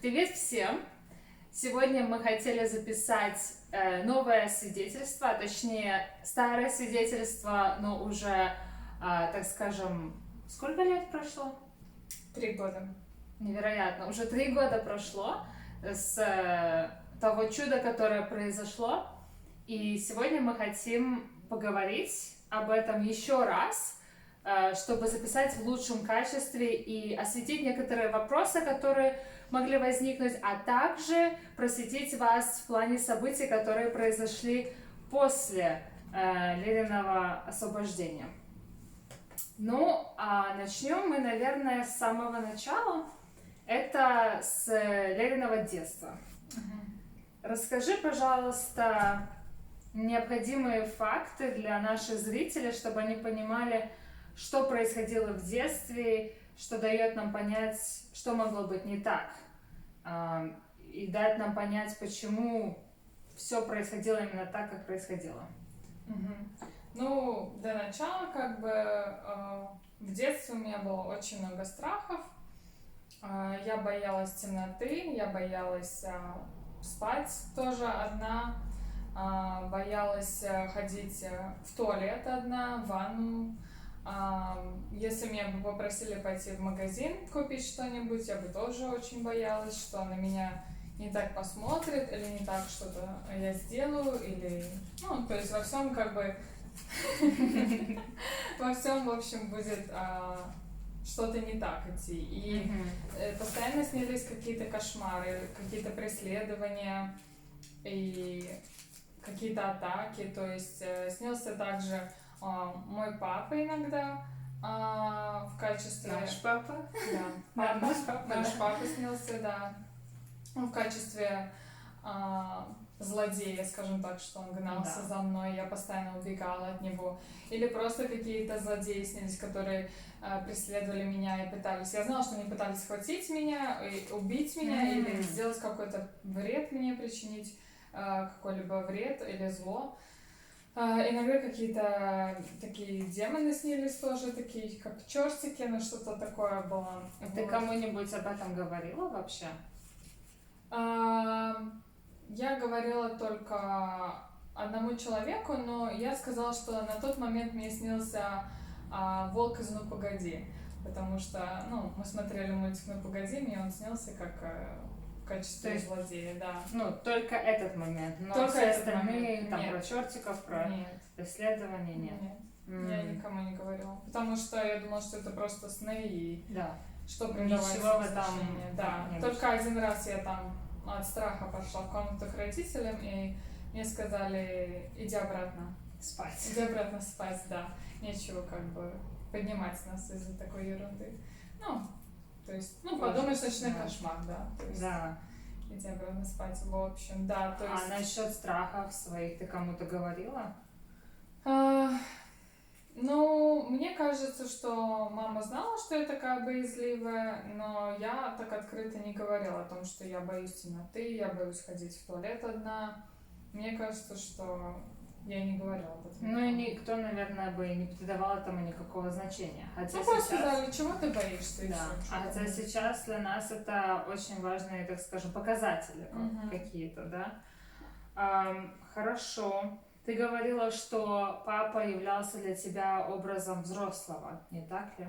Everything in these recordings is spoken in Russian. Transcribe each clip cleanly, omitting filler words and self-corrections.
Привет всем! Сегодня мы хотели записать новое свидетельство, точнее старое свидетельство, но уже, так скажем, сколько лет прошло? 3 года. Невероятно, уже 3 года прошло с того чуда, которое произошло, и сегодня мы хотим поговорить об этом еще раз, чтобы записать в лучшем качестве и осветить некоторые вопросы, которые могли возникнуть, а также просветить вас в плане событий, которые произошли после Лениного освобождения. Ну, а начнем мы, наверное, с самого начала. Это с Лениного детства. Расскажи, пожалуйста, необходимые факты для наших зрителей, чтобы они понимали, что происходило в детстве, что дает нам понять, что могло быть не так, и дать нам понять, почему все происходило именно так, как происходило. Ну, для начала, в детстве у меня было очень много страхов. Я боялась темноты, я боялась спать тоже одна, боялась ходить в туалет одна, в ванну. Если меня бы попросили пойти в магазин купить что-нибудь, я бы тоже очень боялась, что на меня не так посмотрит, или не так что-то я сделаю, или... Ну, то есть во всем во всем, в общем, будет что-то не так идти. И постоянно снились какие-то кошмары, какие-то преследования и какие-то атаки. То есть снился также мой папа иногда в качестве... Наш папа? Да, Наш папа снился, да. В качестве злодея, скажем так, что он гнался за мной, я постоянно убегала от него. Или просто какие-то злодеи снились, которые преследовали меня и пытались... Я знала, что они пытались схватить меня, и убить меня, или сделать какой-то вред мне, причинить какой-либо вред или зло. Иногда какие-то такие демоны снились тоже, такие как чертики, но что-то такое было. Ты кому-нибудь об этом говорила вообще? Я говорила только одному человеку, но я сказала, что на тот момент мне снился волк из «Ну, погоди», потому что, мы смотрели мультик «Ну, погоди», мне он снился как в качестве злодея, да. Ну, только этот момент, но только все остальные, там, нет. Про чертиков, про преследование, нет. Я никому не говорила, потому что я думала, что это просто сны и что придавать ничего там. Да, только один раз я там от страха пошла в комнату к родителям, и мне сказали: иди обратно спать. Иди обратно спать, да. Нечего поднимать нас из-за такой ерунды. То есть, подумаешь, ночной кошмар, да. То есть, иди обратно спать, в общем, да. То есть... А насчет страхов своих ты кому-то говорила? Мне кажется, что мама знала, что я такая боязливая, но я так открыто не говорила о том, что я боюсь темноты, я боюсь ходить в туалет одна. Мне кажется, что я не говорила об этом. И никто, наверное, бы не придавал этому никакого значения. Хотя просто сказали, чего ты боишься? Хотя сейчас для нас это очень важные, так скажем, показатели какие-то, да? Хорошо. Ты говорила, что папа являлся для тебя образом взрослого, не так ли?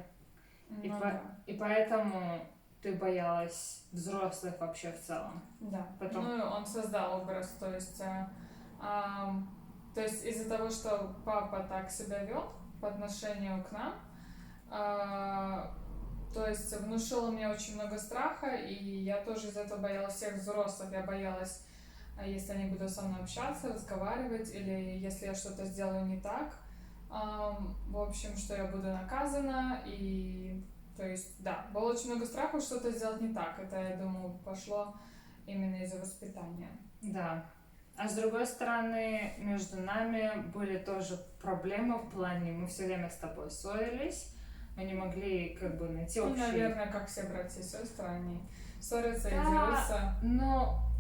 И поэтому ты боялась взрослых вообще в целом. Да. Он создал образ, то есть из-за того, что папа так себя вел по отношению к нам, то есть внушил мне очень много страха, и я тоже из-за этого боялась всех взрослых. Я боялась, если они будут со мной общаться, разговаривать, или если я что-то сделаю не так, в общем, что я буду наказана. И, то есть, да, было очень много страхов что-то сделать не так. Это, я думаю, пошло именно из-за воспитания. Да. А с другой стороны, между нами были тоже проблемы в плане, мы все время с тобой ссорились, мы не могли найти общий... наверное, как все братья и сестры, они ссорятся и дерутся.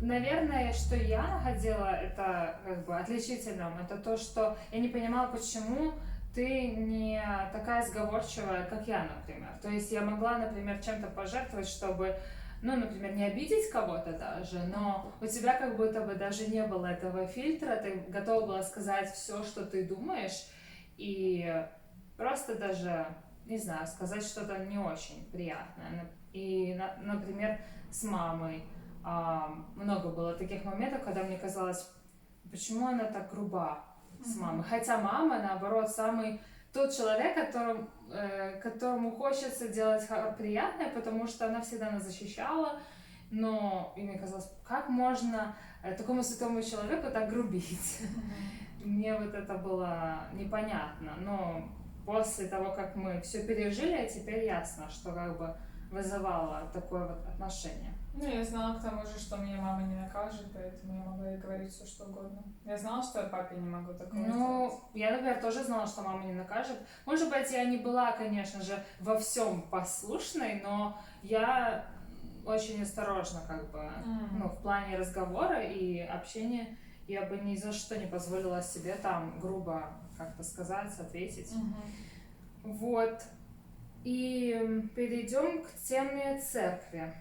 Наверное, что я находила это отличительным, это то, что я не понимала, почему ты не такая сговорчивая, как я, например. То есть я могла, например, чем-то пожертвовать, чтобы ну, например, не обидеть кого-то даже, но у тебя как будто бы даже не было этого фильтра, ты готова была сказать все, что ты думаешь, и просто даже, не знаю, сказать что-то не очень приятное. И, например, с мамой много было таких моментов, когда мне казалось, почему она так груба с мамой. Хотя мама, наоборот, самый тот человек, которому хочется делать приятное, потому что она всегда нас защищала. Но и мне казалось, как можно такому святому человеку так грубить? Мне вот это было непонятно. Но после того, как мы все пережили, теперь ясно, что как бы вызывало такое вот отношение. Ну, я знала к тому же, что меня мама не накажет, поэтому я могла ей говорить все, что угодно. Я знала, что я папе не могу такого сделать. Я, например, тоже знала, что мама не накажет. Может быть, я не была, конечно же, во всем послушной, но я очень осторожна, как бы, ну, в плане разговора и общения. Я бы ни за что не позволила себе там грубо как-то сказать, ответить. Вот. И перейдем к теме церкви.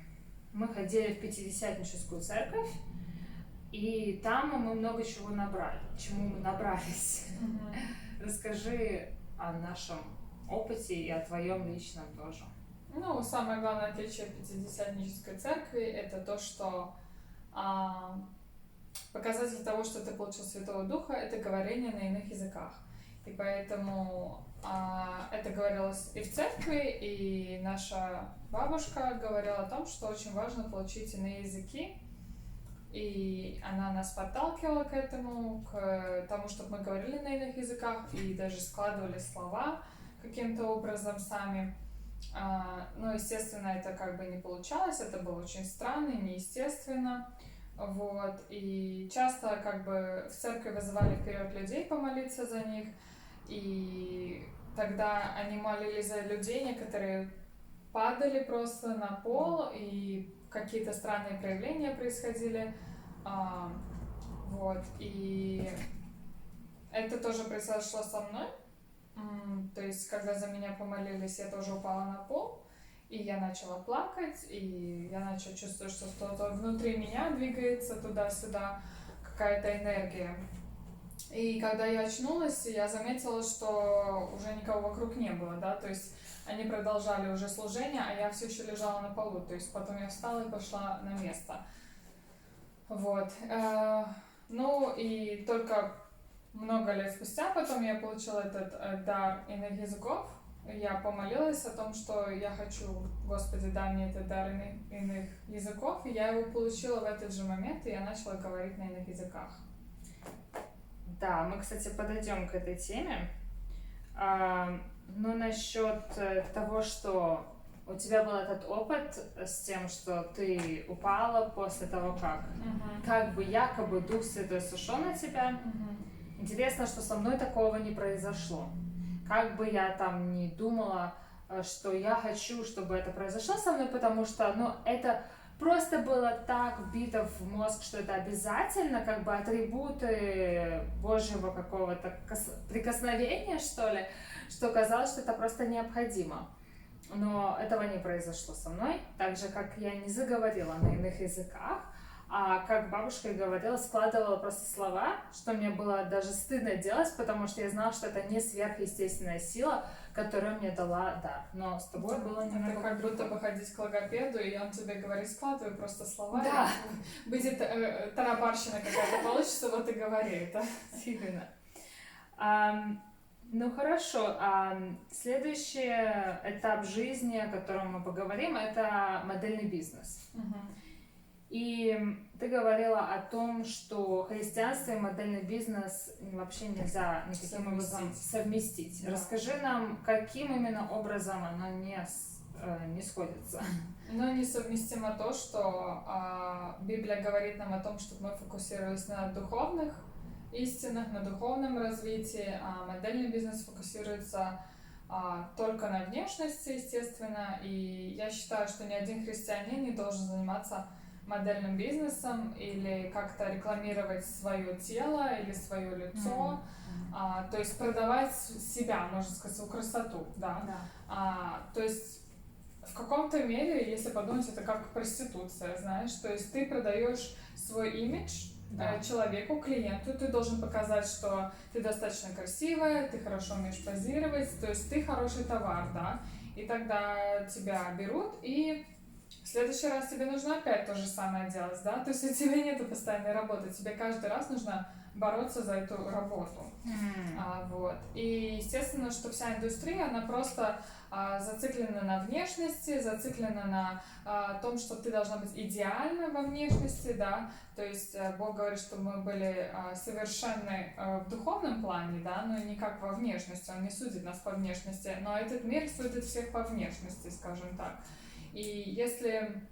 Мы ходили в Пятидесятническую церковь, и там мы много чего чему мы набрались. Расскажи о нашем опыте и о твоем личном тоже. Ну, самое главное отличие Пятидесятнической церкви — это то, что показатель того, что ты получил Святого Духа, это говорение на иных языках. И поэтому это говорилось и в церкви, и наша бабушка говорила о том, что очень важно получить иные языки. И она нас подталкивала к этому, к тому, чтобы мы говорили на иных языках и даже складывали слова каким-то образом сами. Но, естественно, это как бы не получалось, это было очень странно и неестественно. Вот. И часто как бы в церкви вызывали вперед людей помолиться за них, и тогда они молились за людей, некоторые падали просто на пол, и какие-то странные проявления происходили. Вот. И это тоже произошло со мной. То есть, когда за меня помолились, я тоже упала на пол, и я начала плакать, и я начала чувствовать, что что-то внутри меня двигается туда-сюда, какая-то энергия. И когда я очнулась, я заметила, что уже никого вокруг не было, да, то есть они продолжали уже служение, а я все еще лежала на полу, то есть потом я встала и пошла на место. Вот. Ну и только много лет спустя потом я получила этот дар иных языков. Я помолилась о том, что я хочу, Господи, дай мне этот дар иных языков, и я его получила в этот же момент, и я начала говорить на иных языках. Да, мы, кстати, подойдем к этой теме. Но насчет того, что у тебя был этот опыт с тем, что ты упала после того, как бы якобы Дух Святой сошел на тебя. Интересно, что со мной такого не произошло. Как бы я там ни думала, что я хочу, чтобы это произошло со мной, потому что, ну, это просто было так вбито в мозг, что это обязательно, как бы атрибуты Божьего какого-то прикосновения, что ли, что казалось, что это просто необходимо. Но этого не произошло со мной, так же, как я не заговорила на иных языках, а как бабушка и говорила, складывала просто слова, что мне было даже стыдно делать, потому что я знала, что это не сверхъестественная сила, которая мне дала дар. Но с тобой было немного... Это как будто бы ходить к логопеду, и он тебе говорит, складывай просто слова. Да. Будет тарабарщина какая-то получится, вот и говори это. Именно. Ну хорошо, следующий этап жизни, о котором мы поговорим, это модельный бизнес. И ты говорила о том, что христианство и модельный бизнес вообще нельзя никаким образом совместить. Да. Расскажи нам, каким именно образом оно не сходится. Ну, несовместимо то, что Библия говорит нам о том, чтобы мы фокусировались на духовных истинах, на духовном развитии, а модельный бизнес фокусируется только на внешности, естественно. И я считаю, что ни один христианин не должен заниматься модельным бизнесом или как-то рекламировать свое тело или свое лицо, то есть продавать себя, можно сказать, свою красоту, да. То есть в каком-то мере, если подумать, это как проституция, знаешь, то есть ты продаешь свой имидж человеку, клиенту, ты должен показать, что ты достаточно красивая, ты хорошо умеешь позировать, то есть ты хороший товар, да, и тогда тебя берут, и в следующий раз тебе нужно опять то же самое делать, да, то есть у тебя нет постоянной работы, тебе каждый раз нужно бороться за эту работу. Вот. И естественно, что вся индустрия, она просто зациклена на внешности, зациклена на том, что ты должна быть идеальна во внешности, да, то есть Бог говорит, что мы были совершенны в духовном плане, да, но не как во внешности, Он не судит нас по внешности, но этот мир судит всех по внешности, скажем так. И если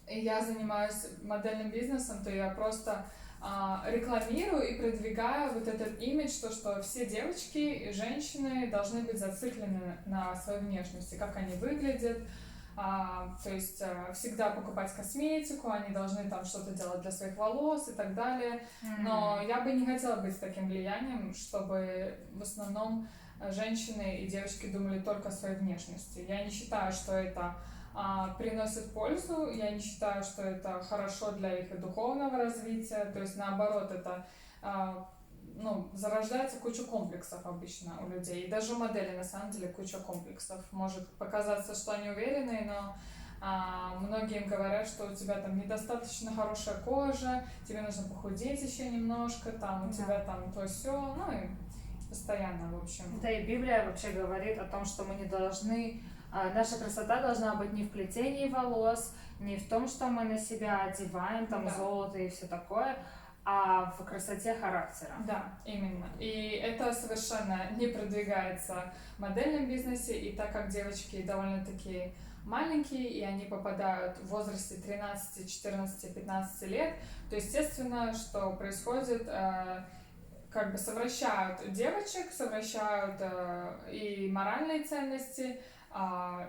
я занимаюсь модельным бизнесом, то я просто рекламирую и продвигаю вот этот имидж, то, что все девочки и женщины должны быть зациклены на своей внешности, как они выглядят, то есть всегда покупать косметику, они должны там что-то делать для своих волос и так далее. Но я бы не хотела быть таким влиянием, чтобы в основном женщины и девочки думали только о своей внешности. Я не считаю, что это приносит пользу, я не считаю, что это хорошо для их духовного развития, то есть наоборот, это зарождается куча комплексов обычно у людей, и даже у моделей на самом деле куча комплексов. Может показаться, что они уверенные, но многие им говорят, что у тебя там недостаточно хорошая кожа, тебе нужно похудеть еще немножко, там у тебя там то все, и постоянно, в общем. Да, и Библия вообще говорит о том, что мы не должны, наша красота должна быть не в плетении волос, не в том, что мы на себя одеваем, там золото и все такое, а в красоте характера. Да, именно. И это совершенно не продвигается в модельном бизнесе, и так как девочки довольно-таки маленькие, и они попадают в возрасте 13, 14, 15 лет, то естественно, что происходит, как бы совращают девочек, совращают и моральные ценности,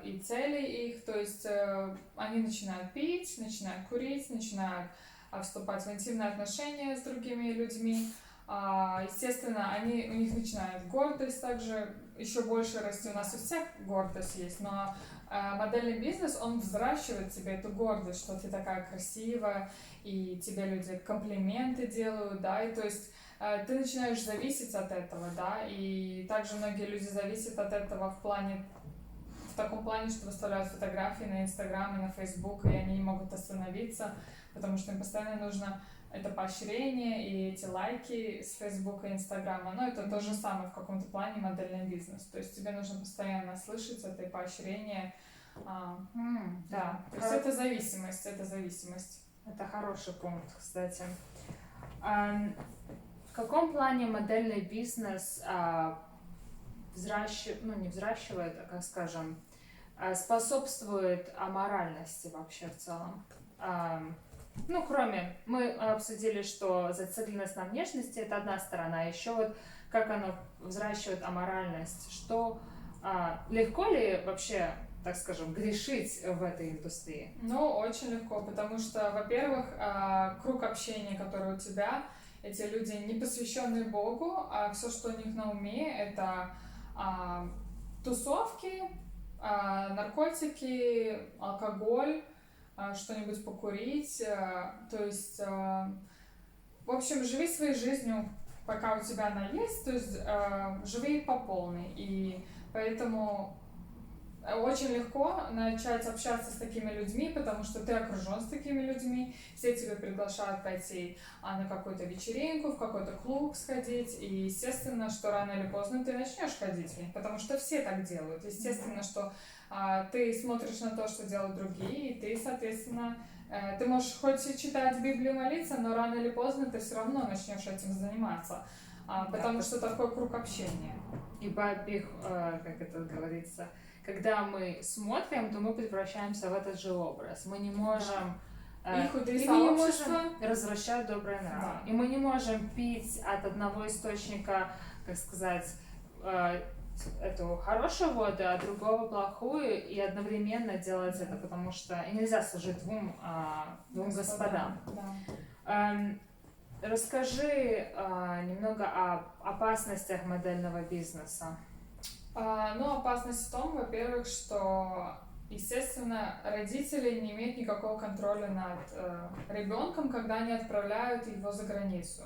и цели их, то есть они начинают пить, начинают курить, начинают вступать в интимные отношения с другими людьми. Естественно, у них начинает гордость также еще больше расти. У нас у всех гордость есть, но модельный бизнес, он взращивает тебе эту гордость, что ты такая красивая, и тебе люди комплименты делают, да, и то есть ты начинаешь зависеть от этого, да, и также многие люди зависят от этого в таком плане, что выставляют фотографии на Инстаграм и на Фейсбук, и они не могут остановиться, потому что им постоянно нужно это поощрение и эти лайки с Фейсбука и Инстаграма. Но это то же самое в каком-то плане модельный бизнес. То есть тебе нужно постоянно слышать это и поощрение. Да, то есть это зависимость, это зависимость. Это хороший пункт, кстати. В каком плане модельный бизнес не взращивает, а, как скажем, способствует аморальности вообще в целом? Кроме, мы обсудили, что зацикленность на внешности — это одна сторона, а еще вот как оно взращивает аморальность, что легко ли вообще, так скажем, грешить в этой индустрии? Очень легко, потому что, во-первых, круг общения, который у тебя, эти люди не посвященные Богу, а все, что у них на уме, это тусовки, наркотики, алкоголь, что-нибудь покурить, то есть, в общем, живи своей жизнью, пока у тебя она есть, то есть живи по полной, и поэтому очень легко начать общаться с такими людьми, потому что ты окружен с такими людьми, все тебя приглашают пойти на какую-то вечеринку, в какой-то клуб сходить, и естественно, что рано или поздно ты начнешь ходить в них, потому что все так делают. Естественно, что ты смотришь на то, что делают другие, и ты, соответственно, ты можешь хоть читать Библию, молиться, но рано или поздно ты все равно начнешь этим заниматься, потому что такой круг общения. Ибо их, как это говорится, когда мы смотрим, то мы превращаемся в этот же образ. Мы не можем... И худые мы не можем развращать добрые нравы. Да. И мы не можем пить от одного источника, как сказать, эту хорошую воду, а другого плохую, и одновременно делать это, потому что нельзя служить двум господам. Да. Расскажи немного о опасностях модельного бизнеса. Опасность в том, во-первых, что естественно, родители не имеют никакого контроля над ребенком, когда они отправляют его за границу.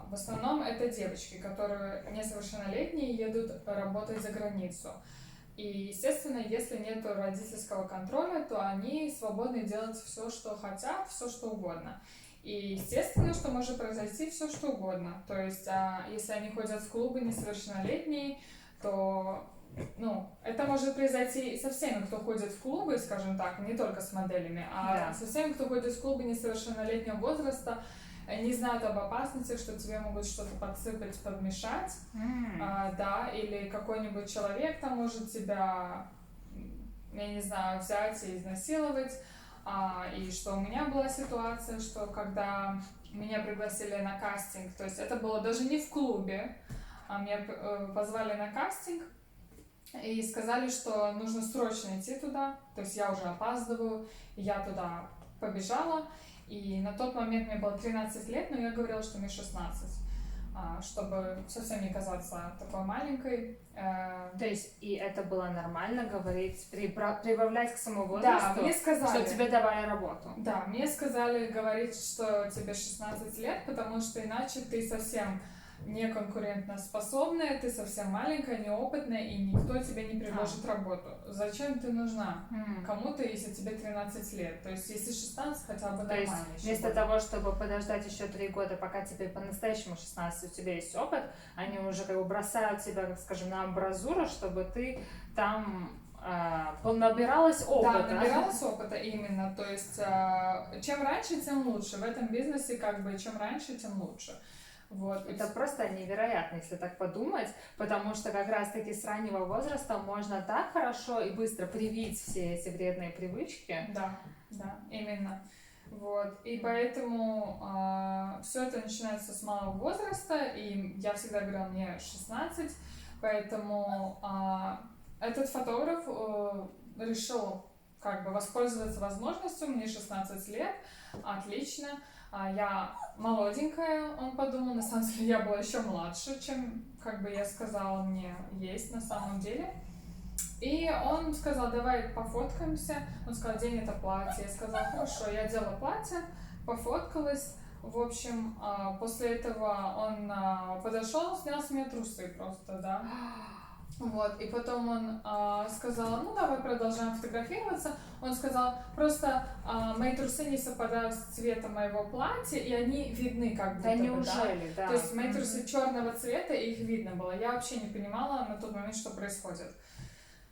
В основном это девочки, которые несовершеннолетние едут работать за границу. И, естественно, если нет родительского контроля, то они свободны делать все, что хотят, все, что угодно. И, естественно, что может произойти все, что угодно. То есть, если они ходят в клубы несовершеннолетние, то это может произойти и со всеми, кто ходит в клубы, скажем так, не только с моделями, а со всеми, кто ходит в клубы несовершеннолетнего возраста, не знают об опасности, что тебе могут что-то подсыпать, подмешать, да, или какой-нибудь человек там может тебя, я не знаю, взять и изнасиловать. И что у меня была ситуация, что когда меня пригласили на кастинг, то есть это было даже не в клубе, меня позвали на кастинг и сказали, что нужно срочно идти туда, то есть я уже опаздываю, и я туда побежала. И на тот момент мне было 13 лет, но я говорила, что мне 16, чтобы совсем не казаться такой маленькой. То есть и это было нормально говорить, прибавлять к самому возрасту, да, мне сказали, что тебе давали работу? Да, мне сказали говорить, что тебе 16 лет, потому что иначе ты совсем не конкурентоспособная, ты совсем маленькая, неопытная, и никто тебе не предложит работу. Зачем ты нужна кому-то, если тебе 13 лет? То есть, если 16, хотя бы нормально. То есть, вместо того, чтобы подождать еще 3 года, пока тебе по-настоящему 16, у тебя есть опыт, они уже как бы бросают тебя, так скажем, на амбразуру, чтобы ты там набиралась опыта. Да, набиралась опыта именно. То есть, чем раньше, тем лучше. В этом бизнесе, как бы, чем раньше, тем лучше. Вот. Это просто невероятно, если так подумать, потому что как раз-таки с раннего возраста можно так хорошо и быстро привить все эти вредные привычки. Да, именно. Вот. И поэтому все это начинается с малого возраста, и я всегда говорила, мне 16, поэтому этот фотограф решил как бы воспользоваться возможностью, мне 16 лет, отлично. Я молоденькая, он подумал, на самом деле я была еще младше, чем, как бы я сказала, мне есть на самом деле. И он сказал, давай пофоткаемся. Он сказал, день это платье. Я сказала, хорошо, я одела платье, пофоткалась. В общем, после этого он подошел, снял с меня трусы просто, да. Вот, и потом он сказал, ну давай продолжаем фотографироваться. Он сказал, просто мои трусы не совпадают с цветом моего платья, и они видны как будто бы, неужели, да? То есть мои трусы черного цвета, и их видно было. Я вообще не понимала на тот момент, что происходит.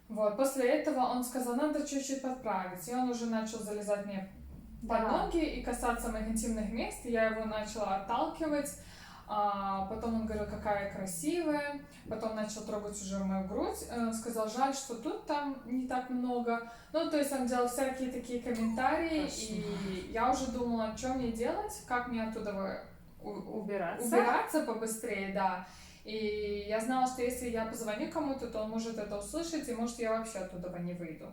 Вот, после этого он сказал, надо чуть-чуть подправить. И он уже начал залезать мне под ноги и касаться моих интимных мест. И я его начала отталкивать. Потом он говорил, какая я красивая. Потом начал трогать уже мою грудь. Сказал, жаль, что тут там не так много. Ну, то есть он делал всякие такие комментарии. И я уже думала, что мне делать, как мне оттуда убираться побыстрее, да. И я знала, что если я позвоню кому-то, то он может это услышать, и может я вообще оттуда не выйду.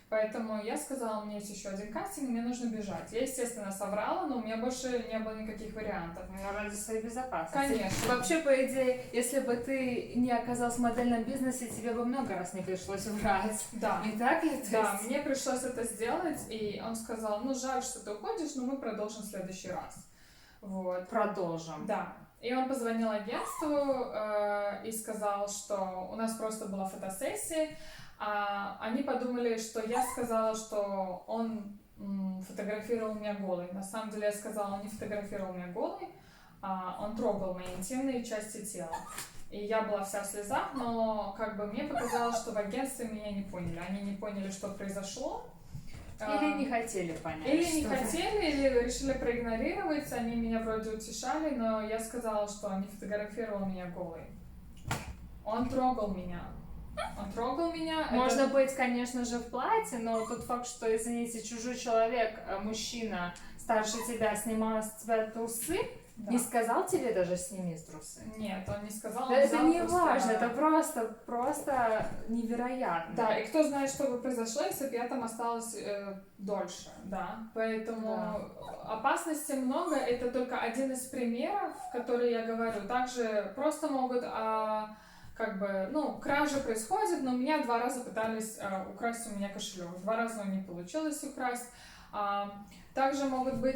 Поэтому я сказала, у меня есть еще один кастинг, мне нужно бежать. Я, естественно, соврала, но у меня больше не было никаких вариантов. Ну, ради своей безопасности. Конечно. Вообще, по идее, если бы ты не оказалась в модельном бизнесе, тебе бы много раз не пришлось врать. Да. Не так ли? Да, мне пришлось это сделать, и он сказал, ну, жаль, что ты уходишь, но мы продолжим в следующий раз. Вот. Продолжим. Да. И он позвонил агентству и сказал, что у нас просто была фотосессия. Они подумали, что я сказала, что он фотографировал меня голой. На самом деле я сказала, он не фотографировал меня голой, он трогал мои интимные части тела. И я была вся в слезах, но как бы мне показалось, что в агентстве меня не поняли. Они не поняли, что произошло. Или не хотели понять. Или не хотели, или решили проигнорировать. Они меня вроде утешали, но я сказала, что он не фотографировал меня голой. Он трогал меня. Он трогал меня. Можно быть, конечно же, в платье, но тот факт, что, извините, чужой человек, мужчина старше тебя, снимал с тебя трусы, не сказал тебе даже сними трусы? Нет, он не сказал. Это не важно, это просто невероятно. Да, и кто знает, что бы произошло, если бы я там осталась дольше, да. Поэтому опасностей много, это только один из примеров, которые я говорю. Также просто могут как бы, ну, кража происходит, но меня 2 раза пытались украсть у меня кошелек. 2 раза не получилось украсть. Также могут быть,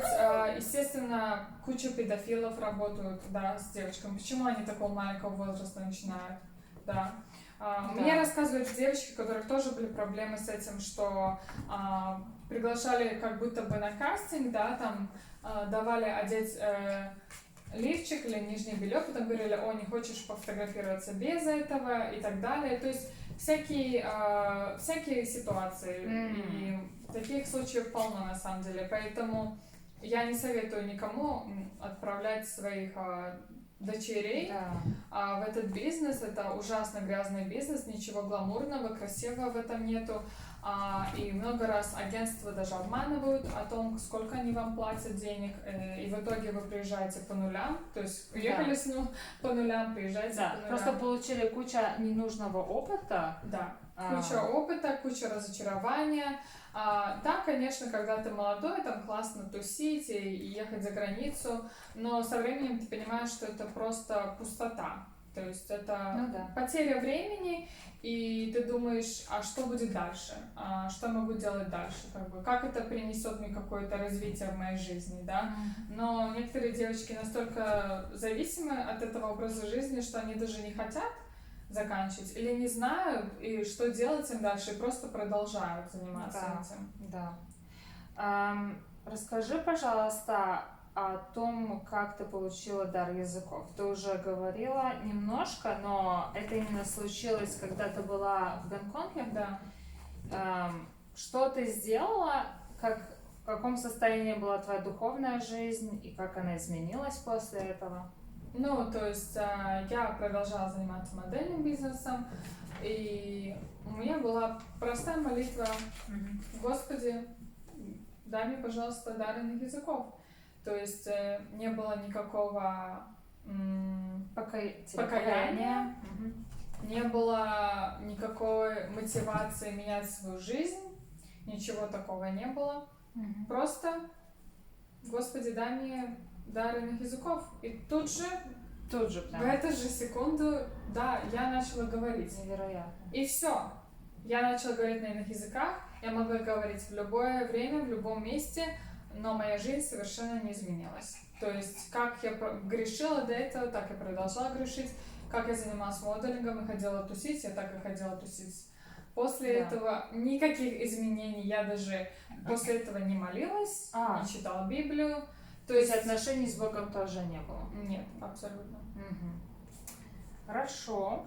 естественно, куча педофилов работают, да, с девочками. Почему они такого маленького возраста начинают? Да. Мне рассказывают девочки, у которых тоже были проблемы с этим, что приглашали как будто бы на кастинг, да, там давали одеть лифчик или нижнее белье, потом говорили, о, не хочешь пофотографироваться без этого и так далее. То есть всякие ситуации. И таких случаев полно на самом деле. Поэтому я не советую никому отправлять своих дочерей в этот бизнес. Это ужасно грязный бизнес, ничего гламурного, красивого в этом нету. И много раз агентства даже обманывают о том, сколько они вам платят денег, и в итоге вы приезжаете по нулям, то есть уехали по нулям, приезжаете по нулям. Просто получили куча ненужного опыта. Да, куча опыта, куча разочарования. Да, конечно, когда ты молодой, там классно тусить и ехать за границу, но со временем ты понимаешь, что это просто пустота. То есть это потеря времени, и ты думаешь, а что будет дальше? Что я могу делать дальше? Как это принесет мне какое-то развитие в моей жизни, да? Но некоторые девочки настолько зависимы от этого образа жизни, что они даже не хотят заканчивать или не знают, и что делать им дальше, и просто продолжают заниматься этим. Да. Расскажи, пожалуйста, о том, как ты получила дар языков. Ты уже говорила немножко, но это именно случилось, когда ты была в Гонконге. Да. Что ты сделала, в каком состоянии была твоя духовная жизнь и как она изменилась после этого? Ну, то есть я продолжала заниматься модельным бизнесом, и у меня была простая молитва: Господи, дай мне, пожалуйста, дар иных языков. То есть не было никакого покаяния, не было никакой мотивации менять свою жизнь, ничего такого не было. Просто, Господи, дай мне дар иных языков. И тут же прям. В эту же секунду, да, я начала говорить. Невероятно. И все. Я начала говорить на иных языках, я могла говорить в любое время, в любом месте, но моя жизнь совершенно не изменилась. То есть, как я грешила до этого, так и продолжала грешить. Как я занималась моделингом и ходила тусить, я так и ходила тусить. После этого никаких изменений. Я даже после этого не молилась, не читала Библию. То есть отношений с Богом тоже не было? Нет, абсолютно. Хорошо.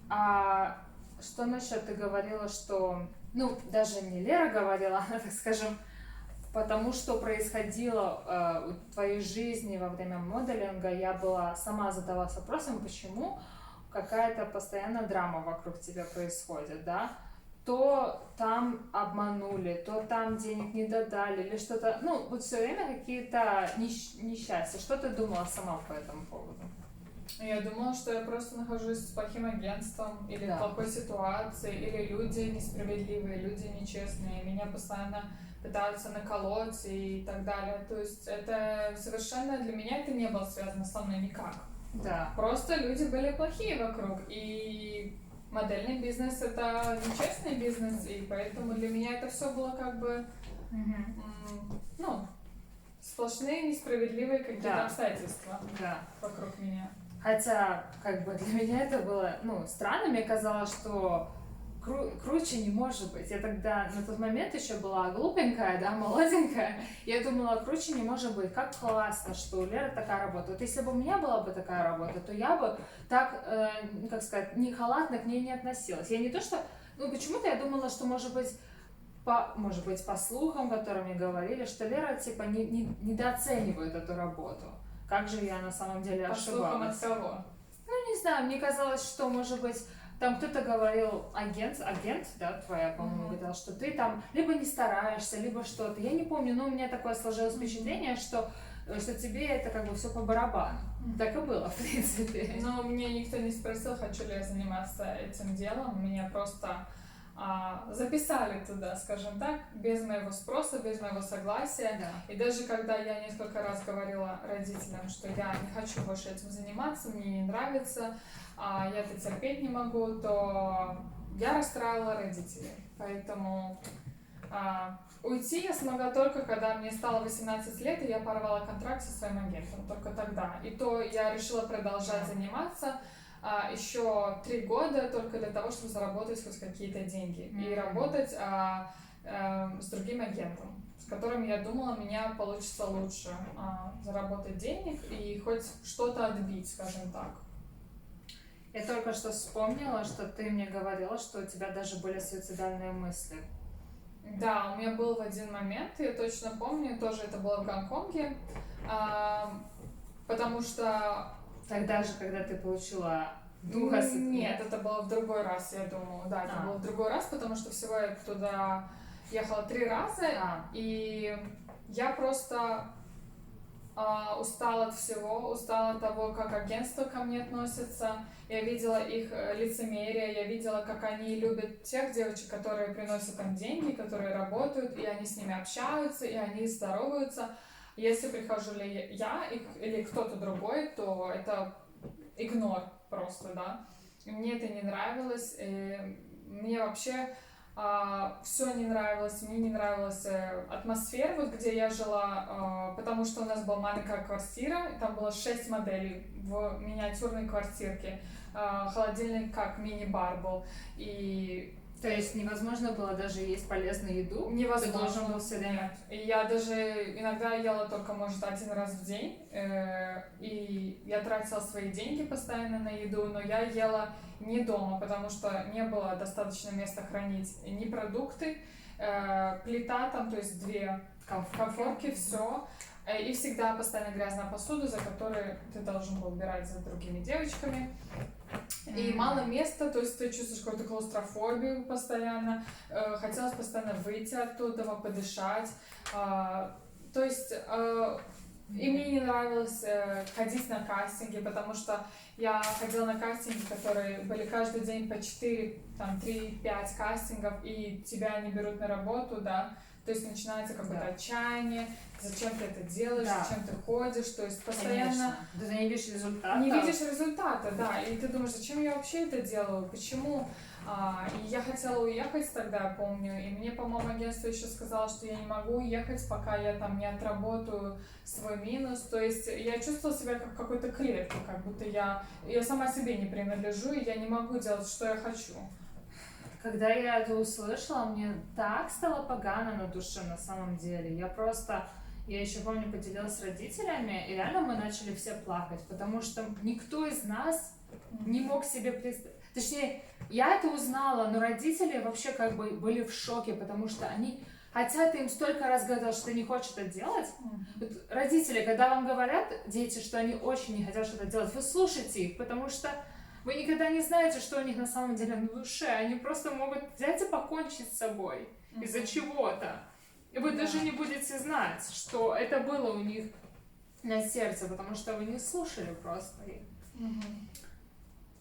А что насчет, ты говорила, что, ну, даже не Лера говорила, так скажем, потому что происходило в твоей жизни во время моделинга, я была сама задалась вопросом, почему какая-то постоянно драма вокруг тебя происходит, да? То там обманули, то там денег не додали, или что-то, ну, вот все время какие-то несчастья. Что ты думала сама по этому поводу? Я думала, что я просто нахожусь с плохим агентством, или в плохой ситуации, или люди несправедливые, люди нечестные, меня постоянно пытаются наколоть и так далее. То есть это совершенно для меня это не было связано со мной никак. Да. Просто люди были плохие вокруг, и модельный бизнес — это нечестный бизнес, и поэтому для меня это все было как бы, ну, сплошные несправедливые какие-то обстоятельства вокруг меня. Хотя, как бы, для меня это было, ну, странно, мне казалось, что круче не может быть. Я тогда на тот момент еще была глупенькая, да, молоденькая. Я думала, круче не может быть. Как классно, что у Леры такая работа. Вот если бы у меня была бы такая работа, то я бы так, как сказать, не халатно к ней не относилась. Я не то что... Ну, почему-то я думала, что, может быть, по слухам, которые мне говорили, что Лера, типа, недооценивает эту работу. Как же я на самом деле ошибалась. По слухам от кого? Ну, не знаю, мне казалось, что, может быть, там кто-то говорил, агент, да, твоя, по-моему, говорила, что ты там либо не стараешься, либо что-то. Я не помню, но у меня такое сложилось впечатление, что тебе это как бы все по барабану. Так и было, в принципе. Но меня никто не спросил, хочу ли я заниматься этим делом. Меня просто записали туда, скажем так, без моего спроса, без моего согласия. Да. И даже когда я несколько раз говорила родителям, что я не хочу больше этим заниматься, мне не нравится, я это терпеть не могу, то я расстраивала родителей. Поэтому уйти я смогла только когда мне стало 18 лет, и я порвала контракт со своим агентом, только тогда. И то я решила продолжать заниматься еще 3 года только для того, чтобы заработать хоть какие-то деньги. И работать с другим агентом, с которым, я думала, у меня получится лучше заработать денег и хоть что-то отбить, скажем так. Я только что вспомнила, что ты мне говорила, что у тебя даже были суицидальные мысли. Да, у меня был в один момент, я точно помню, тоже это было в Гонконге, потому что... Тогда же, когда ты получила духа... Нет, это было в другой раз, я думаю. Да, это было в другой раз, потому что всего я туда ехала 3 раза, и я просто устала от всего, устала от того, как агентство ко мне относится. Я видела их лицемерие, я видела, как они любят тех девочек, которые приносят им деньги, которые работают, и они с ними общаются, и они здороваются. Если прихожу ли я или кто-то другой, то это игнор просто, да. И мне это не нравилось, и мне вообще все не нравилось, мне не нравилась атмосфера, вот где я жила, потому что у нас была маленькая квартира, и там было 6 моделей в миниатюрной квартирке, холодильник как мини-бар был, и... То есть невозможно было даже есть полезную еду? Невозможно. Ты должен был все время... И я даже иногда ела только, может, 1 раз в день, и я тратила свои деньги постоянно на еду, но я ела не дома, потому что не было достаточно места хранить ни продукты, плита там, то есть 2 комфорки, все. И всегда постоянно грязная посуда, за которой ты должен был убирать за другими девочками. И мало места, то есть ты чувствуешь какую-то клаустрофобию постоянно, хотелось постоянно выйти оттуда, подышать. То есть и мне не нравилось ходить на кастинги, потому что я ходила на кастинги, которые были каждый день по 4, там, 3-5 кастингов, и тебя не берут на работу, да. То есть начинается какое-то отчаяние, зачем ты это делаешь, зачем ты ходишь, то есть постоянно... Конечно. Ты не видишь результата. Не видишь результата, да, и ты думаешь, зачем я вообще это делаю, почему? И я хотела уехать тогда, я помню, и мне, по-моему, агентство еще сказало, что я не могу уехать, пока я там не отработаю свой минус, то есть я чувствовала себя как в какой-то клетке, как будто я сама себе не принадлежу, и я не могу делать, что я хочу. Когда я это услышала, мне так стало погано на душе на самом деле. Я еще помню, поделилась с родителями, и реально мы начали все плакать, потому что никто из нас не мог себе представить. Точнее, я это узнала, но родители вообще как бы были в шоке, потому что они... Хотя ты им столько раз говорила, что ты не хочешь это делать. Вот родители, когда вам говорят, дети, что они очень не хотят что-то делать, вы слушайте их, потому что вы никогда не знаете, что у них на самом деле на душе. Они просто могут взять и покончить с собой из-за чего-то. И вы даже не будете знать, что это было у них на сердце, потому что вы не слушали просто их.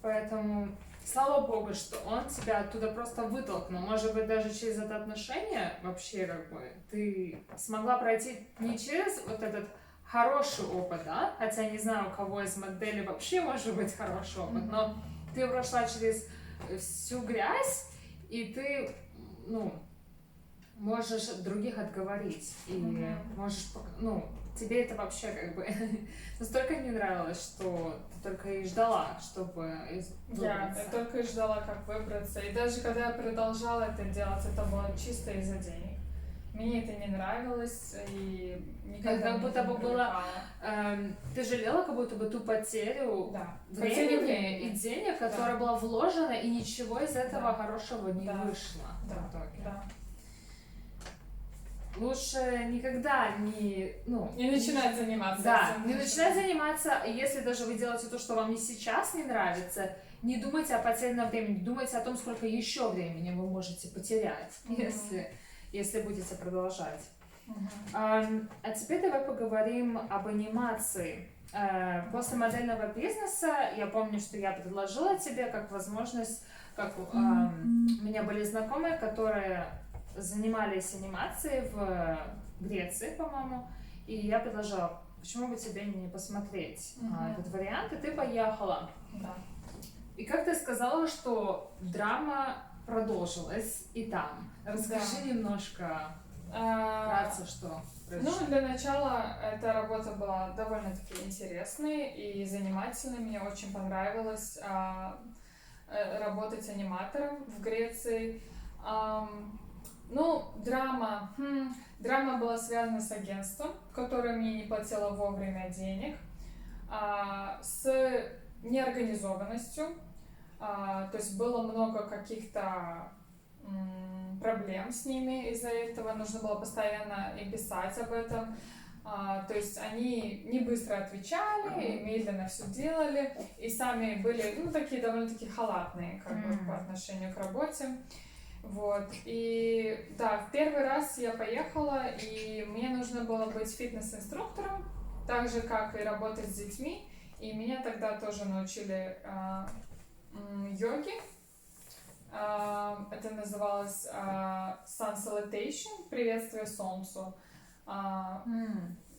Поэтому, слава Богу, что он тебя оттуда просто вытолкнул. Может быть, даже через это отношение вообще как бы ты смогла пройти не через вот этот хороший опыт, да? Хотя не знаю, у кого из моделей вообще может быть хороший опыт, но ты прошла через всю грязь, и ты, можешь других отговорить, и можешь, тебе это вообще как бы настолько не нравилось, что ты только и ждала, чтобы выбраться. Я только и ждала, как выбраться, и даже когда я продолжала это делать, это было чисто из-за денег. Мне это не нравилось, и никогда как будто бы было... ты жалела как будто бы ту потерю времени и денег, которая была вложена, и ничего из этого хорошего не вышло в итоге. Лучше никогда не начинать заниматься. Да, не начинать заниматься, если даже вы делаете то, что вам и сейчас не нравится, не думайте о потерянном времени, думайте о том, сколько еще времени вы можете потерять, если будете продолжать. А теперь давай поговорим об анимации. После модельного бизнеса я помню, что я предложила тебе как возможность, как у меня были знакомые, которые занимались анимацией в Греции, по-моему, и я предложила, почему бы тебе не посмотреть этот вариант, и ты поехала. Да. И как ты сказала, что драма продолжилась и там. Расскажи немножко вкратце, что произошло. Ну, для начала эта работа была довольно-таки интересной и занимательной. Мне очень понравилось работать аниматором в Греции. Ну, драма была связана с агентством, которое мне не платило вовремя денег, с неорганизованностью, то есть было много каких-то проблем с ними из-за этого, нужно было постоянно им писать об этом, то есть они не быстро отвечали, медленно все делали, и сами были, ну, такие довольно-таки халатные, как бы, по отношению к работе. Вот, и да, в первый раз я поехала, и мне нужно было быть фитнес-инструктором, так же, как и работать с детьми, и меня тогда тоже научили йоге. Это называлось Sun Salutation, приветствие солнцу.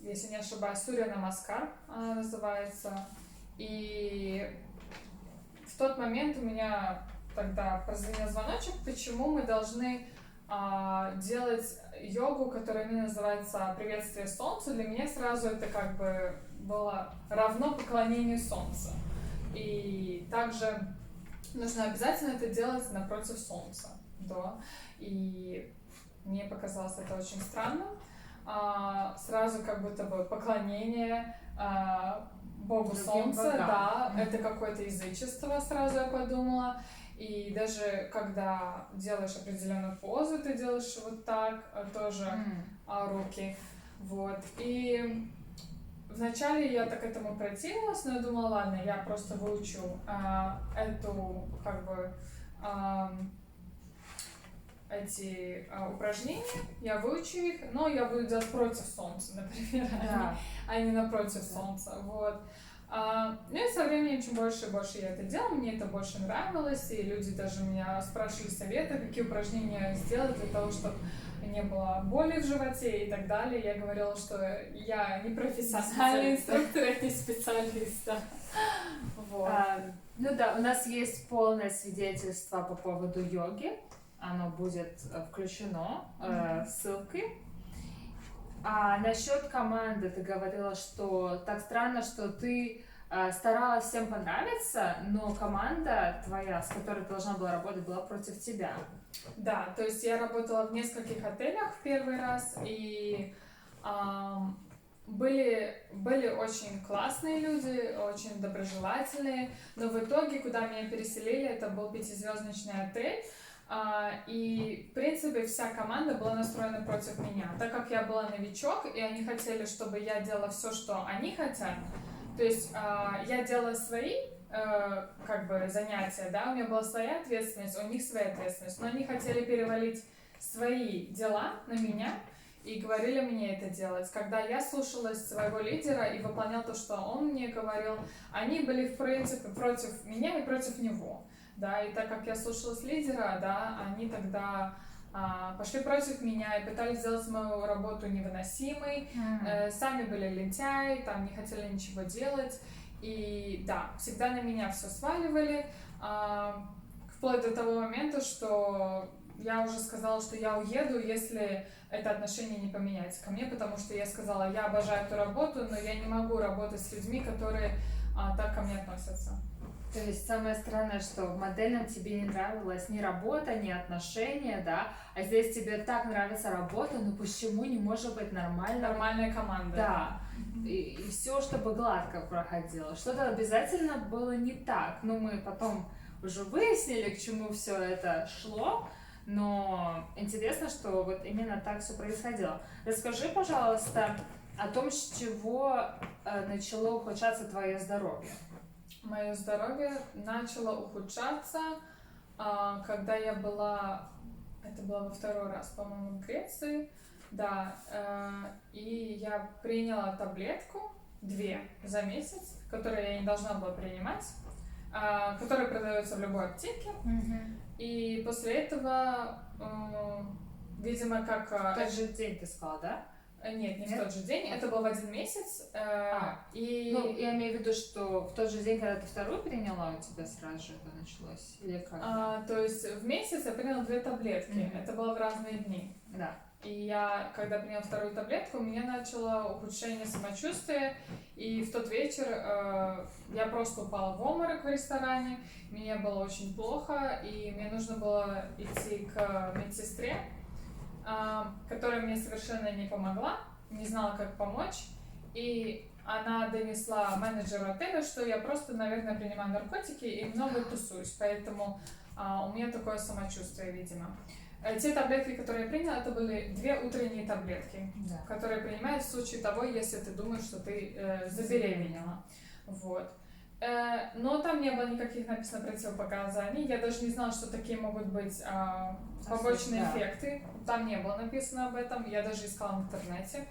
Если не ошибаюсь, Сурья Намаскар называется. И в тот момент у меня тогда прозвонил звоночек, почему мы должны делать йогу, которая именно называется приветствие солнцу. Для меня сразу это как бы было равно поклонению солнцу. И также нужно обязательно это делать напротив солнца, да. И мне показалось это очень странным. Сразу как будто бы поклонение богу солнца, да, это какое-то язычество, сразу я подумала. И даже когда делаешь определенную позу, ты делаешь вот так, тоже руки, вот. И вначале я так этому противилась, но я думала, ладно, я просто выучу эту, как бы, эти упражнения, я выучу их, но я буду делать против солнца, например, а не напротив солнца, вот. Ну и со временем, чем больше и больше я это делала, мне это больше нравилось, и люди даже меня спрашивали советы, какие упражнения сделать для того, чтобы не было боли в животе и так далее. Я говорила, что я не профессиональный инструктор, я не специалист. Вот. Ну да, у нас есть полное свидетельство по поводу йоги. Оно будет включено ссылкой. А насчет команды ты говорила, что так странно, что ты старалась всем понравиться, но команда твоя, с которой ты должна была работать, была против тебя. Да, то есть я работала в нескольких отелях в первый раз, и были очень классные люди, очень доброжелательные, но в итоге, куда меня переселили, это был 5-звездочный отель. И, в принципе, вся команда была настроена против меня, так как я была новичок, и они хотели, чтобы я делала все, что они хотят. То есть я делала свои как бы занятия, да, у меня была своя ответственность, у них своя ответственность, но они хотели перевалить свои дела на меня и говорили мне это делать. Когда я слушалась своего лидера и выполняла то, что он мне говорил, они были, в принципе, против меня и против него. Да, и так как я слушалась лидера, да, они тогда пошли против меня и пытались сделать мою работу невыносимой, сами были лентяи, там не хотели ничего делать, и да, всегда на меня все сваливали, вплоть до того момента, что я уже сказала, что я уеду, если это отношение не поменяется ко мне, потому что я сказала, я обожаю эту работу, но я не могу работать с людьми, которые так ко мне относятся. То есть самое странное, что в модельном тебе не нравилась ни работа, ни отношения, да, а здесь тебе так нравится работа, но почему не может быть нормальная команда? Да, и все, чтобы гладко проходило. Что-то обязательно было не так, но мы потом уже выяснили, к чему все это шло, но интересно, что вот именно так все происходило. Расскажи, пожалуйста, о том, с чего начало ухудшаться твое здоровье. Мое здоровье начало ухудшаться, когда я была, это было во второй раз, по-моему, в Греции, Да, и я приняла таблетку, 2 за месяц, которые я не должна была принимать, которые продаются в любой аптеке. И после этого, видимо, как... В тот же день ты сказала, да? Нет, не Нет? в тот же день, это был в 1 месяц. И... Ну, я имею в виду, что в тот же день, когда ты вторую приняла, у тебя сразу же это началось? Или как? То есть в месяц я приняла 2 таблетки, это было в разные дни. Да. И я, когда приняла вторую таблетку, у меня начало ухудшение самочувствия, и в тот вечер я просто упала в обморок в ресторане, мне было очень плохо, и мне нужно было идти к медсестре, которая мне совершенно не помогла, не знала, как помочь, и она донесла менеджеру отеля, что я просто, наверное, принимаю наркотики и много тусуюсь, поэтому у меня такое самочувствие, видимо. Те таблетки, которые я приняла, это были 2 утренние таблетки, Да. которые принимают в случае того, если ты думаешь, что ты забеременела. Вот. Но там не было никаких написано противопоказаний. Я даже не знала, что такие могут быть побочные эффекты. Там не было написано об этом. Я даже искала в интернете.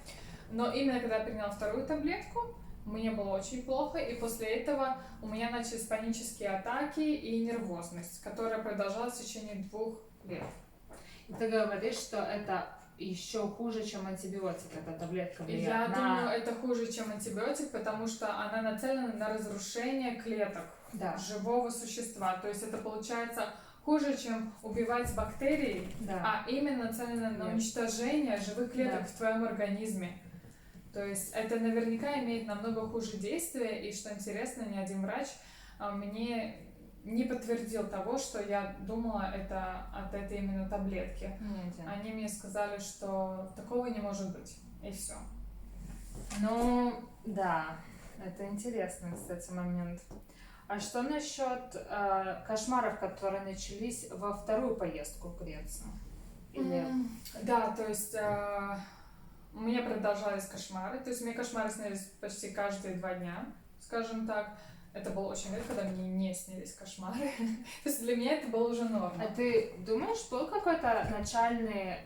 Но именно когда я приняла вторую таблетку, мне было очень плохо, и после этого у меня начались панические атаки и нервозность, которая продолжалась в течение 2 лет. И ты говоришь, что это еще хуже, чем антибиотик, эта таблетка влияет Я думаю, это хуже, чем антибиотик, потому что она нацелена на разрушение клеток живого существа. То есть это получается хуже, чем убивать бактерии, а именно нацелена на уничтожение живых клеток в твоем организме. То есть это наверняка имеет намного хуже действия, и что интересно, ни один врач мне не подтвердил того, что я думала это от этой именно таблетки. Они мне сказали, что такого не может быть, и все. Ну, да, это интересный, кстати, момент. А что насчет кошмаров, которые начались во вторую поездку в Грецию? Или... Да, то есть у меня продолжались кошмары. То есть у меня кошмары снились почти каждые 2 дня, скажем так. Это было очень редко, когда мне не снились кошмары. То есть для меня это было уже норма. А ты думаешь, был какой-то начальный,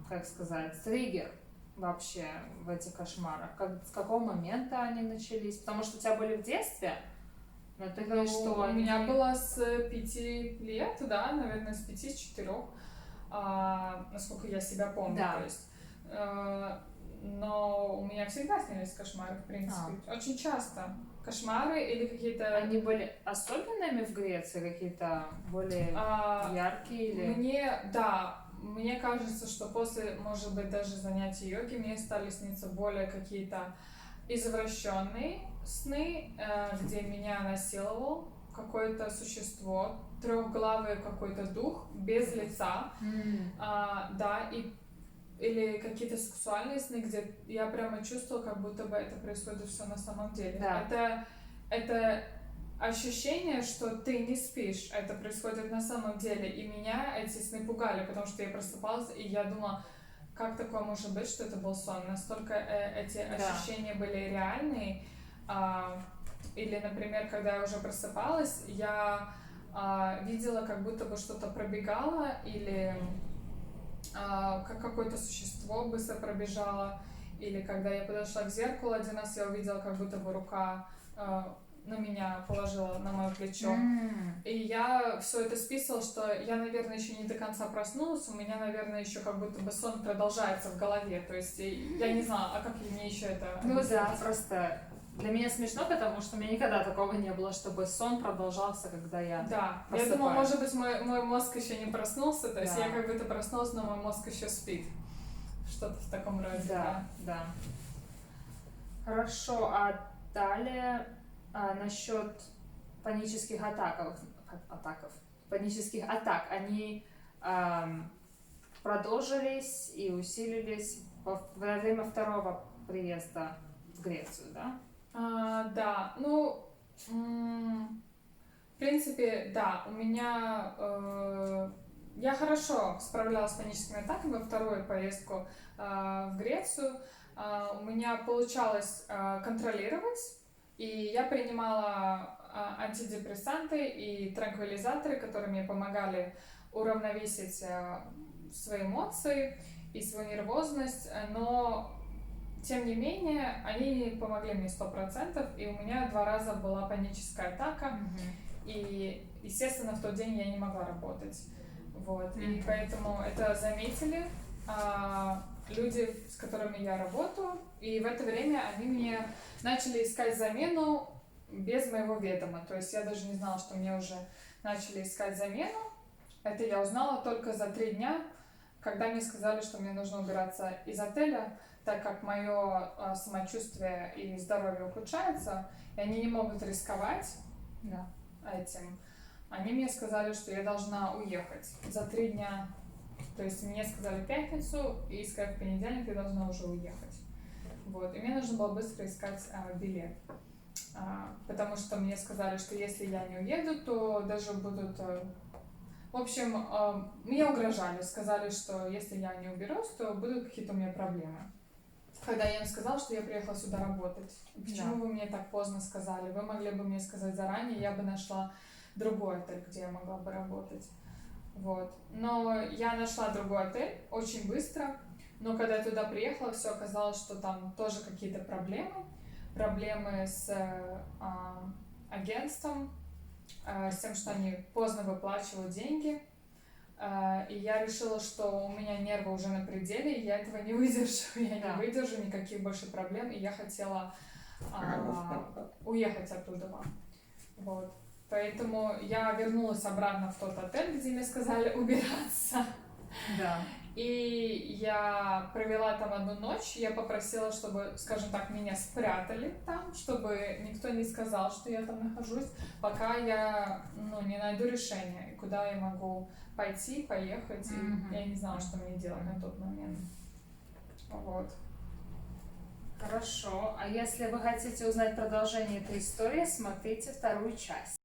как сказать, триггер вообще в этих кошмарах? С какого момента они начались? Потому что у тебя были в детстве, но ты говоришь, что у меня было с 5 лет, да, наверное, с 5-4, насколько я себя помню. Да. То есть, но у меня всегда снились кошмары, в принципе, очень часто. Кошмары или какие-то... Они были особенными в Греции, какие-то более яркие? Или... Мне кажется, что после, может быть, даже занятий йоги мне стали сниться более какие-то извращенные сны, где меня насиловал какое-то существо, 3-главый какой-то дух, без лица, или какие-то сексуальные сны, где я прямо чувствовала, как будто бы это происходит все на самом деле. Это ощущение, что ты не спишь, это происходит на самом деле. И меня эти сны пугали, потому что я просыпалась, и я думала, как такое может быть, что это был сон. Настолько эти ощущения были реальные. Или, например, когда я уже просыпалась, я видела, как будто бы что-то пробегало, или как какое-то существо быстро пробежало, или когда я подошла к зеркалу, один раз я увидела, как будто бы рука на меня положила на мое плечо. И я все это списывала, что я, наверное, еще не до конца проснулась, у меня, наверное, еще как будто бы сон продолжается в голове. То есть я не знала, а как мне еще это... Ну да, просто для меня смешно, потому что у меня никогда такого не было, чтобы сон продолжался, когда я просыпаюсь. Я думала, может быть, мой мозг еще не проснулся, то есть я как будто проснулась, но мой мозг еще спит. Что-то в таком роде. Да. Хорошо, а далее насчет панических панических атак, они продолжились и усилились во время второго приезда в Грецию, да? Да, ну, в принципе, да, у меня... Я хорошо справлялась с паническими атаками во вторую поездку в Грецию. У меня получалось контролировать, и я принимала антидепрессанты и транквилизаторы, которые мне помогали уравновесить свои эмоции. и свою нервозность, но тем не менее, они помогли мне 100%, и у меня 2 раза была паническая атака, и, естественно, в тот день я не могла работать. Вот. И поэтому это заметили люди, с которыми я работаю, и в это время они мне начали искать замену без моего ведома. То есть я даже не знала, что мне уже начали искать замену. Это я узнала только за 3 дня, когда мне сказали, что мне нужно убираться из отеля, так как мое самочувствие и здоровье ухудшается, и они не могут рисковать этим. Они мне сказали, что я должна уехать за 3 дня. То есть мне сказали в пятницу, и сказали в понедельник, ты должна уже уехать. Вот. И мне нужно было быстро искать билет. Потому что мне сказали, что если я не уеду, то даже будут... В общем, мне угрожали, сказали, что если я не уберусь, то будут какие-то у меня проблемы. Когда я им сказала, что я приехала сюда работать, почему вы мне так поздно сказали? Вы могли бы мне сказать заранее, я бы нашла другой отель, где я могла бы работать. Вот. Но я нашла другой отель очень быстро, но когда я туда приехала, все оказалось, что там тоже какие-то проблемы с агентством, с тем, что они поздно выплачивают деньги. И я решила, что у меня нервы уже на пределе, и я этого не выдержу. Я не выдержу никаких больше проблем, и я хотела уехать оттуда. Вот. Поэтому я вернулась обратно в тот отель, где мне сказали убираться. Да. И я провела там 1 ночь. Я попросила, чтобы, скажем так, меня спрятали там, чтобы никто не сказал, что я там нахожусь, пока я не найду решение, куда я могу пойти, поехать. И я не знала, что мне делать на тот момент. Вот. Хорошо. А если вы хотите узнать продолжение этой истории, смотрите 2-ю часть.